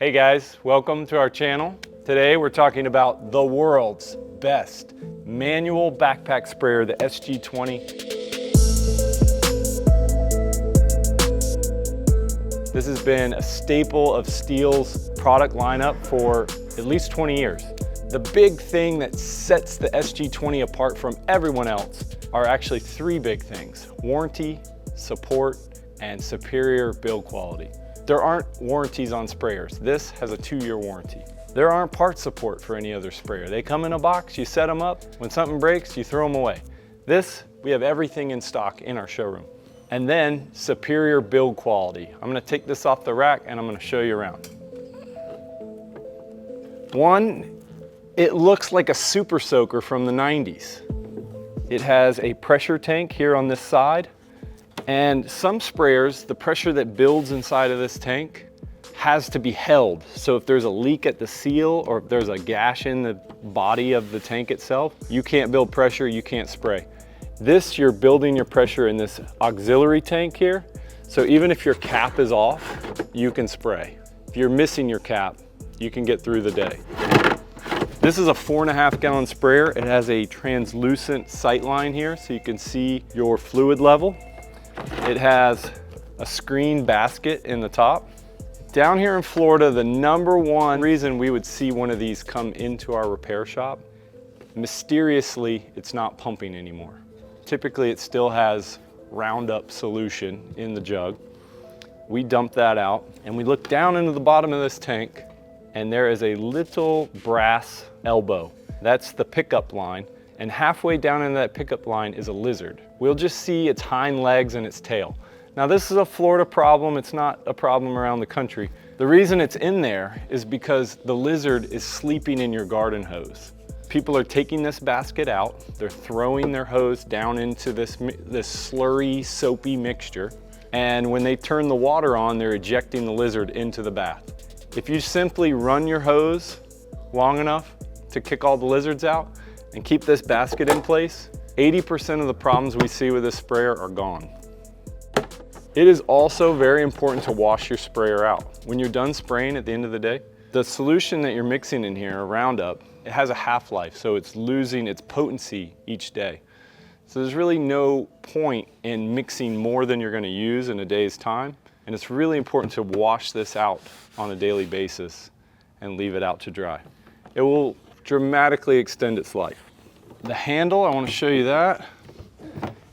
Hey guys, welcome to our channel. Today we're talking about the world's best manual backpack sprayer, the SG20. This has been a staple of STIHL's product lineup for at least 20 years. The big thing that sets the SG20 apart from everyone else are actually three big things: warranty, support, and superior build quality. There aren't warranties on sprayers. This has a 2-year warranty. There aren't part support for any other sprayer. They come in a box, you set them up. When something breaks, you throw them away. This, we have everything in stock in our showroom. And then superior build quality. I'm gonna take this off the rack and I'm gonna show you around. One, it looks like a super soaker from the 90s. It has a pressure tank here on this side. And some sprayers, the pressure that builds inside of this tank has to be held. So if there's a leak at the seal or if there's a gash in the body of the tank itself, you can't build pressure, you can't spray. This, you're building your pressure in this auxiliary tank here. So even if your cap is off, you can spray. If you're missing your cap, you can get through the day. This is a 4.5 gallon sprayer. It has a translucent sight line here so you can see your fluid level. It has a screen basket in the top. Down here in Florida, the #1 reason we would see one of these come into our repair shop, mysteriously, it's not pumping anymore. Typically, it still has Roundup solution in the jug. We dump that out and we look down into the bottom of this tank and there is a little brass elbow. That's the pickup line. And halfway down in that pickup line is a lizard. We'll just see its hind legs and its tail. Now this is a Florida problem, it's not a problem around the country. The reason it's in there is because the lizard is sleeping in your garden hose. People are taking this basket out, they're throwing their hose down into this slurry, soapy mixture, and when they turn the water on, they're ejecting the lizard into the bath. If you simply run your hose long enough to kick all the lizards out, and keep this basket in place, 80% of the problems we see with this sprayer are gone. It is also very important to wash your sprayer out. When you're done spraying at the end of the day, the solution that you're mixing in here, Roundup, it has a half-life, so it's losing its potency each day. So there's really no point in mixing more than you're gonna use in a day's time, and it's really important to wash this out on a daily basis and leave it out to dry. It will dramatically extend its life. The handle, I want to show you that.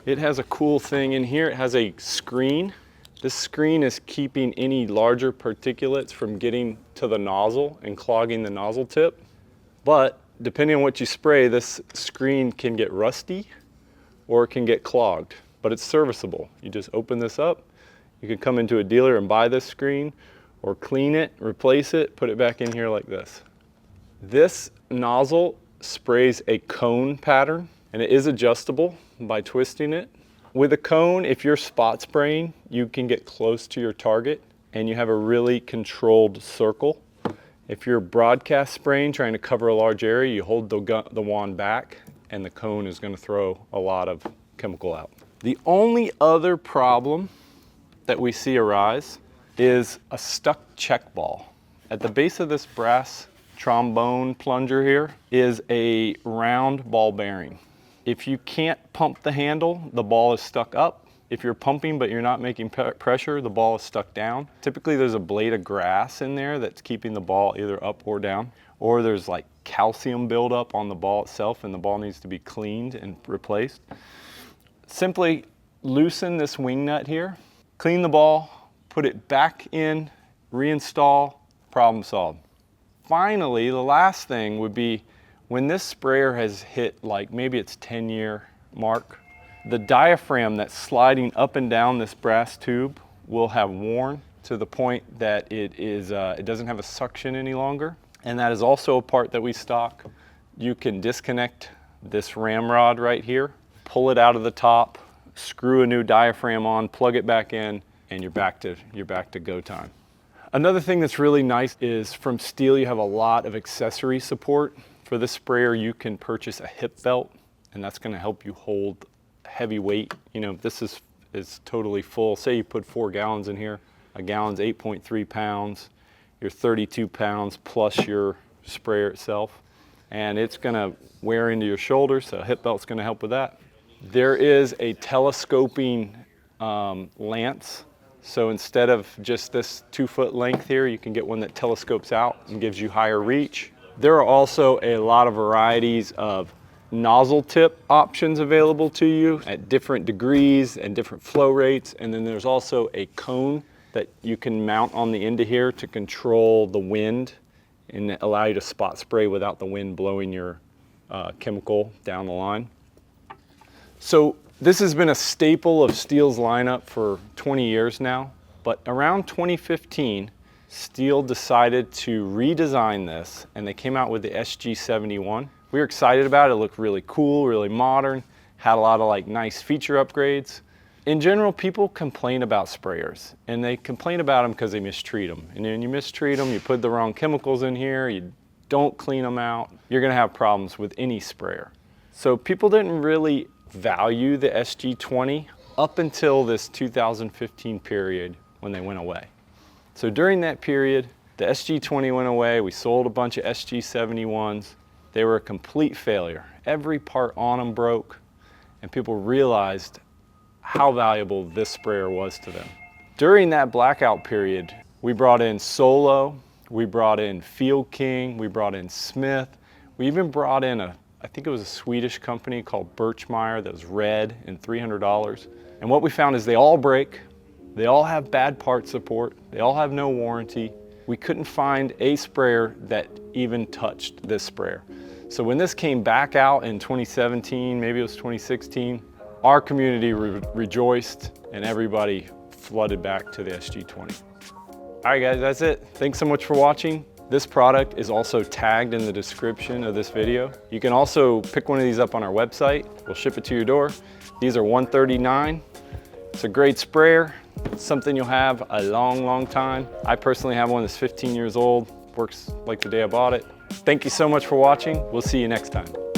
It has a cool thing in here. It has a screen. This screen is keeping any larger particulates from getting to the nozzle and clogging the nozzle tip. But depending on what you spray, this screen can get rusty or it can get clogged, but it's serviceable. You just open this up. You can come into a dealer and buy this screen or clean it, replace it, put it back in here like this. This nozzle sprays a cone pattern and it is adjustable by twisting it. With a cone, if you're spot spraying, you can get close to your target and you have a really controlled circle. If you're broadcast spraying, trying to cover a large area, you hold the wand back and the cone is going to throw a lot of chemical out. The only other problem that we see arise is a stuck check ball. At the base of this brass trombone plunger here is a round ball bearing. If you can't pump the handle, the ball is stuck up. If you're pumping but you're not making pressure, the ball is stuck down. Typically there's a blade of grass in there that's keeping the ball either up or down, or there's like calcium buildup on the ball itself and the ball needs to be cleaned and replaced. Simply loosen this wing nut here, clean the ball, put it back in, reinstall, problem solved. Finally, the last thing would be when this sprayer has hit like maybe its 10-year mark, the diaphragm that's sliding up and down this brass tube will have worn to the point that it doesn't have a suction any longer. And that is also a part that we stock. You can disconnect this ramrod right here, pull it out of the top, screw a new diaphragm on, plug it back in, and you're back to go time. Another thing that's really nice is from STIHL, you have a lot of accessory support. For this sprayer, you can purchase a hip belt, and that's gonna help you hold heavy weight. You know, this is totally full. Say you put 4 gallons in here, a gallon's 8.3 pounds. your 32 pounds plus your sprayer itself. And it's gonna wear into your shoulder, so a hip belt's gonna help with that. There is a telescoping lance. So instead of just this 2-foot length here, you can get one that telescopes out and gives you higher reach. There are also a lot of varieties of nozzle tip options available to you at different degrees and different flow rates. And then there's also a cone that you can mount on the end of here to control the wind and allow you to spot spray without the wind blowing your chemical down the line. So this has been a staple of STIHL's lineup for 20 years now, but around 2015, STIHL decided to redesign this, and they came out with the SG71. We were excited about it. It looked really cool, really modern, had a lot of like nice feature upgrades. In general, people complain about sprayers, and they complain about them because they mistreat them. And when you mistreat them, you put the wrong chemicals in here, you don't clean them out, you're gonna have problems with any sprayer. So people didn't really value the SG20 up until this 2015 period when they went away. So during that period, the SG20 went away, we sold a bunch of SG71s. They were a complete failure. Every part on them broke, and people realized how valuable this sprayer was to them. During that blackout period, we brought in Solo, we brought in Field King, we brought in Smith, we even brought in I think it was a Swedish company called Birchmeyer that was red and $300. And what we found is they all break, they all have bad part support, they all have no warranty. We couldn't find a sprayer that even touched this sprayer. So when this came back out in 2017, maybe it was 2016, our community rejoiced and everybody flooded back to the SG20. All right guys, that's it. Thanks so much for watching. This product is also tagged in the description of this video. You can also pick one of these up on our website. We'll ship it to your door. These are $139. It's a great sprayer. It's something you'll have a long, long time. I personally have one that's 15 years old. Works like the day I bought it. Thank you so much for watching. We'll see you next time.